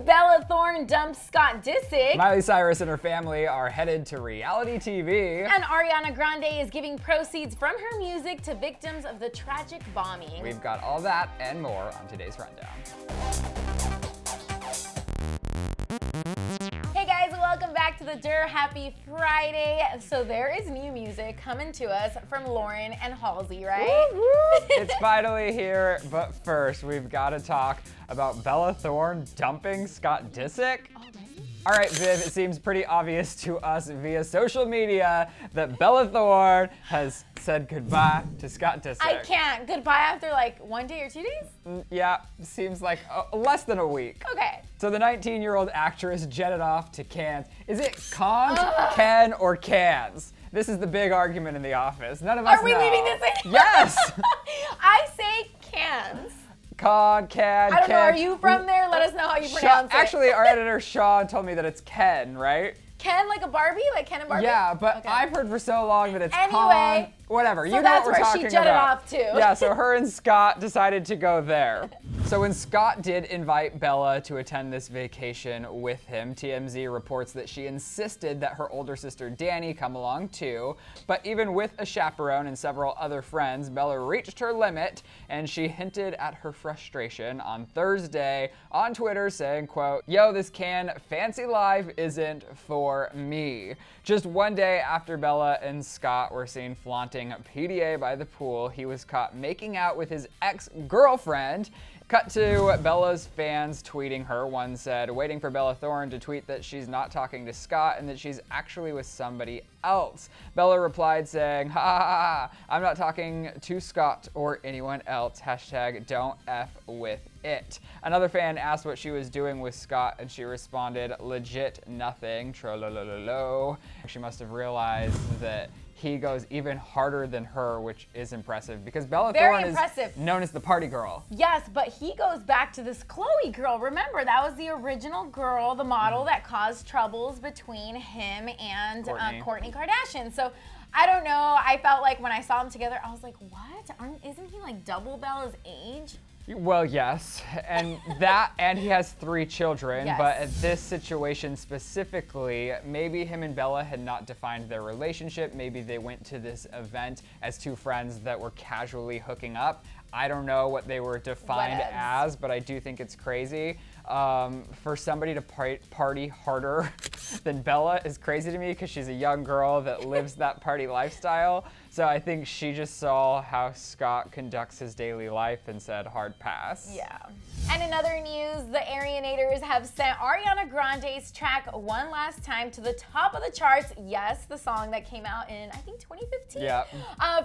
Bella Thorne dumps Scott Disick. Miley Cyrus and her family are headed to reality TV. And Ariana Grande is giving proceeds from her music to victims of the tragic bombing. We've got all that and more on today's rundown. Hey guys, welcome back to the Happy Friday. So there is new music coming to us from Lauren and Halsey, right? Woo, woo. It's finally here, but first we've got to talk about Bella Thorne dumping Scott Disick. All right, Viv, it seems pretty obvious to us via social media that Bella Thorne has said goodbye to Scott Disick. I can't. Goodbye after like 1 day or 2 days? Yeah, seems like less than a week. Okay. So the 19-year-old actress jetted off to Cannes. Is it Cannes, Ken, or Cannes? This is the big argument in the office. None of us know. Are we leaving this in? Yes! I say Cannes. Can, I don't know, are you from there? Let us know how you pronounce it. Actually, our editor Sean told me that it's Ken, right? Ken, like a Barbie? Like Ken and Barbie? Yeah, but okay. I've heard for so long that it's anyway, whatever. So you know what we're talking about. that's where she jetted off to. Yeah, so her and Scott decided to go there. So when Scott did invite Bella to attend this vacation with him, TMZ reports that she insisted that her older sister Dani come along too. But even with a chaperone and several other friends, Bella reached her limit and she hinted at her frustration on Thursday on Twitter saying, quote, "Yo, this Cannes fancy life isn't for me." Just 1 day after Bella and Scott were seen flaunting PDA by the pool, he was caught making out with his ex-girlfriend. Cut to Bella's fans tweeting her. One said, waiting for Bella Thorne to tweet that she's not talking to Scott and that she's actually with somebody else. Bella replied saying, ha ha ha, I'm not talking to Scott or anyone else. Hashtag don't F with it. Another fan asked what she was doing with Scott and she responded, legit nothing. Trolololo. She must have realized that he goes even harder than her, which is impressive because Bella Thorne is known as the party girl. Yes, but he goes back to this Chloe girl. Remember, that was the original girl, the model that caused troubles between him and Kourtney Kardashian. So I don't know. I felt like when I saw them together, I was like, what? Isn't he like double Bella's age? Well, yes, and that, and he has 3 children, yes. But at this situation specifically, maybe him and Bella had not defined their relationship. Maybe they went to this event as 2 friends that were casually hooking up. I don't know what they were defined as, but I do think it's crazy. For somebody to party harder than Bella is crazy to me because she's a young girl that lives that party lifestyle. So I think she just saw how Scott conducts his daily life and said hard pass. Yeah. And in other news, the Arianators have sent Ariana Grande's track One Last Time to the top of the charts. Yes, the song that came out in, I think, 2015. Yeah.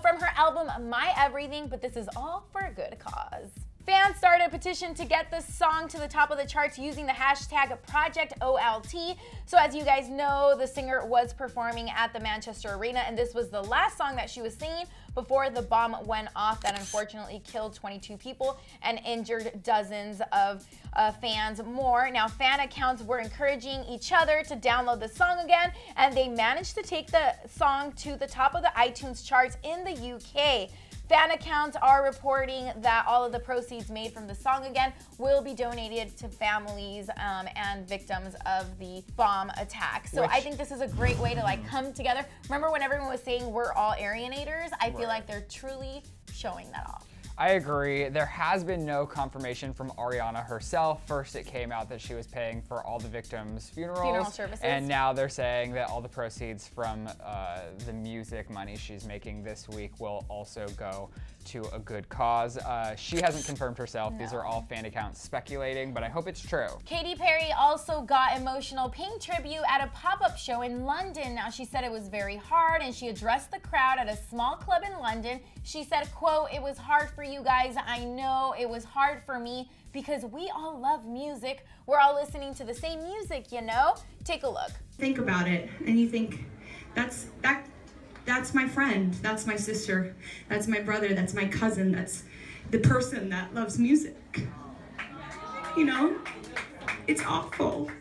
From her album My Everything, but this is all for a good cause. Fans started a petition to get this song to the top of the charts using the hashtag ProjectOLT. So as you guys know, the singer was performing at the Manchester Arena, and this was the last song that she was singing before the bomb went off that unfortunately killed 22 people and injured dozens of fans more. Now, fan accounts were encouraging each other to download the song again, and they managed to take the song to the top of the iTunes charts in the UK. Fan accounts are reporting that all of the proceeds made from the song again will be donated to families and victims of the bomb attack. So I think this is a great way to like come together. Remember when everyone was saying we're all Arianators? I feel like they're truly showing that off. I agree. There has been no confirmation from Ariana herself. First, it came out that she was paying for all the victims' funeral services. And now they're saying that all the proceeds from the music money she's making this week will also go to a good cause. She hasn't confirmed herself. No. These are all fan accounts speculating, but I hope it's true. Katy Perry also got emotional paying tribute at a pop-up show in London. Now, she said it was very hard, and she addressed the crowd at a small club in London. She said, quote, "It was hard for you guys. I know it was hard for me because we all love music. We're all listening to the same music, you know? Take a look." Think about it, and you think, that's my friend, that's my sister, that's my brother, that's my cousin, that's the person that loves music. You know? It's awful.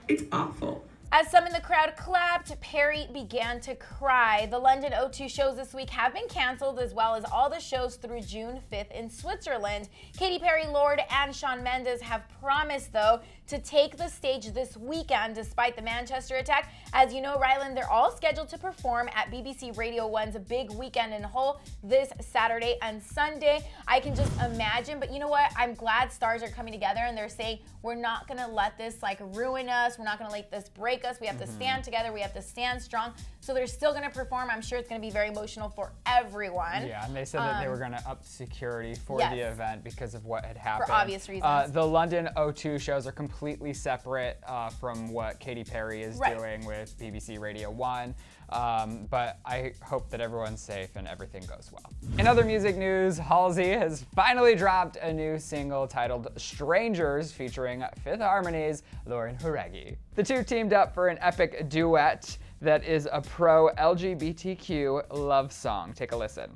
It's awful. As some in the crowd clapped, Perry began to cry. The London O2 shows this week have been canceled, as well as all the shows through June 5th in Switzerland. Katy Perry, Lorde, and Shawn Mendes have promised, though, to take the stage this weekend despite the Manchester attack. As you know, Ryland, they're all scheduled to perform at BBC Radio 1's big weekend in Hull this Saturday and Sunday. I can just imagine, but you know what? I'm glad stars are coming together and they're saying, we're not gonna let this like ruin us. We're not gonna let this break us. We have to stand together. We have to stand strong. So they're still gonna perform. I'm sure it's gonna be very emotional for everyone. Yeah, and they said that they were gonna up security for the event because of what had happened. For obvious reasons. The London O2 shows are completely separate from what Katy Perry is doing with BBC Radio 1. But I hope that everyone's safe and everything goes well. In other music news, Halsey has finally dropped a new single titled Strangers featuring Fifth Harmony's Lauren Jauregui. The two teamed up for an epic duet that is a pro-LGBTQ love song. Take a listen.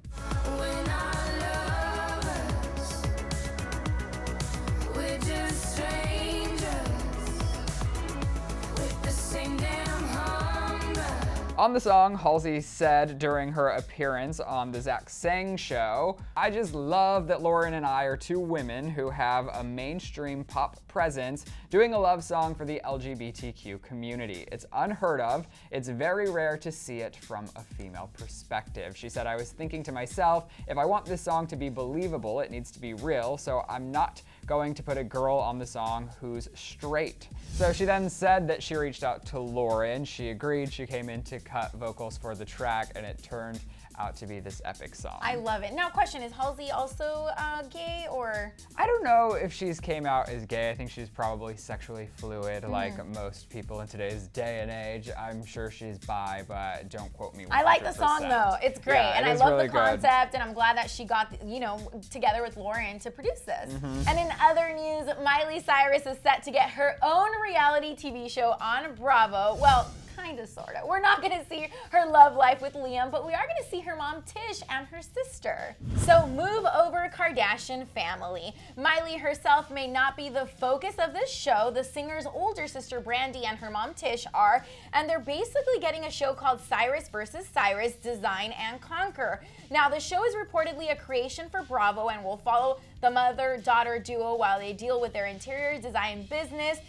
On the song, Halsey said during her appearance on the Zach Sang show, "I just love that Lauren and I are two women who have a mainstream pop presence doing a love song for the LGBTQ community. It's unheard of. It's very rare to see it from a female perspective." She said, "I was thinking to myself, if I want this song to be believable, it needs to be real, so I'm not going to put a girl on the song who's straight." So she then said that she reached out to Lauren. She agreed. She came in to cut vocals for the track, and it turned out to be this epic song. I love it. Now, question, is Halsey also gay, or? I don't know if she's came out as gay. I think she's probably sexually fluid, like most people in today's day and age. I'm sure she's bi, but don't quote me 100%. I like the song though. It's great, yeah, and I love the concept, and I'm glad that she got, together with Lauren to produce this. And in other news, Miley Cyrus is set to get her own reality TV show on Bravo. Well, kind of, sort of. We're not gonna see her love life with Liam, but we are gonna see her mom Tish and her sister. So move over, Kardashian family. Miley herself may not be the focus of this show. The singer's older sister Brandy and her mom Tish are, and they're basically getting a show called Cyrus vs. Cyrus, Design and Conquer. Now, the show is reportedly a creation for Bravo and will follow the mother-daughter duo while they deal with their interior design business.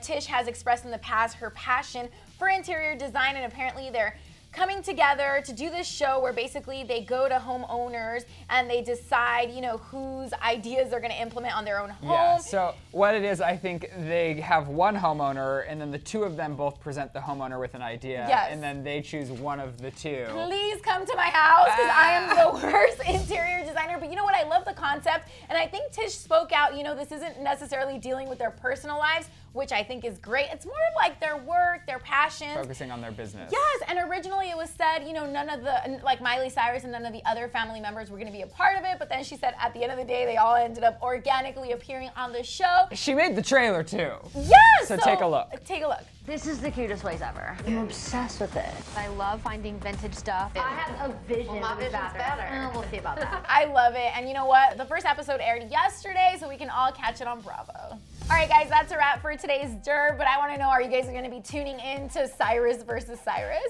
Tish has expressed in the past her passion for interior design, and apparently they're coming together to do this show where basically they go to homeowners and they decide, whose ideas they're going to implement on their own home. Yeah, so what it is, I think they have one homeowner and then the two of them both present the homeowner with an idea, and then they choose one of the two. Please come to my house because I am the worst interior designer. But you know what? I love the concept, and I think Tish spoke out, this isn't necessarily dealing with their personal lives, which I think is great. It's more of like their work, their passion. Focusing on their business. Yes, and originally it was said, none of the, like Miley Cyrus and none of the other family members were gonna be a part of it, but then she said at the end of the day, they all ended up organically appearing on the show. She made the trailer too. Yes! So take a look. Take a look. This is the cutest place ever. I'm obsessed with it. I love finding vintage stuff. I have a vision. Well, my vision's better. We'll see about that. I love it, and you know what? The first episode aired yesterday, so we can all catch it on Bravo. All right, guys, that's a wrap for today's Derb, but I want to know, are you guys going to be tuning in to Cyrus vs. Cyrus?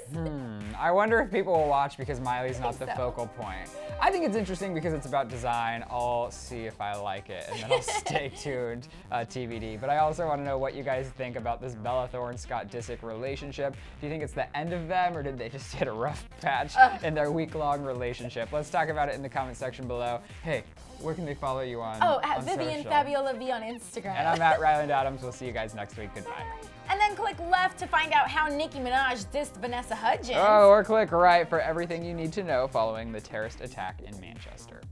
I wonder if people will watch because Miley's not the focal point. I think it's interesting because it's about design. I'll see if I like it, and then I'll stay tuned, TBD. But I also want to know what you guys think about this Bella Thorne, Scott Disick relationship. Do you think it's the end of them, or did they just hit a rough patch in their week-long relationship? Let's talk about it in the comment section below. Hey, where can they follow you on? At Vivian social? Fabiola V on Instagram. And I'm at Ryland Adams. We'll see you guys next week. Goodbye. And then click left to find out how Nicki Minaj dissed Vanessa Hudgens. Oh, or click right for everything you need to know following the terrorist attack in Manchester.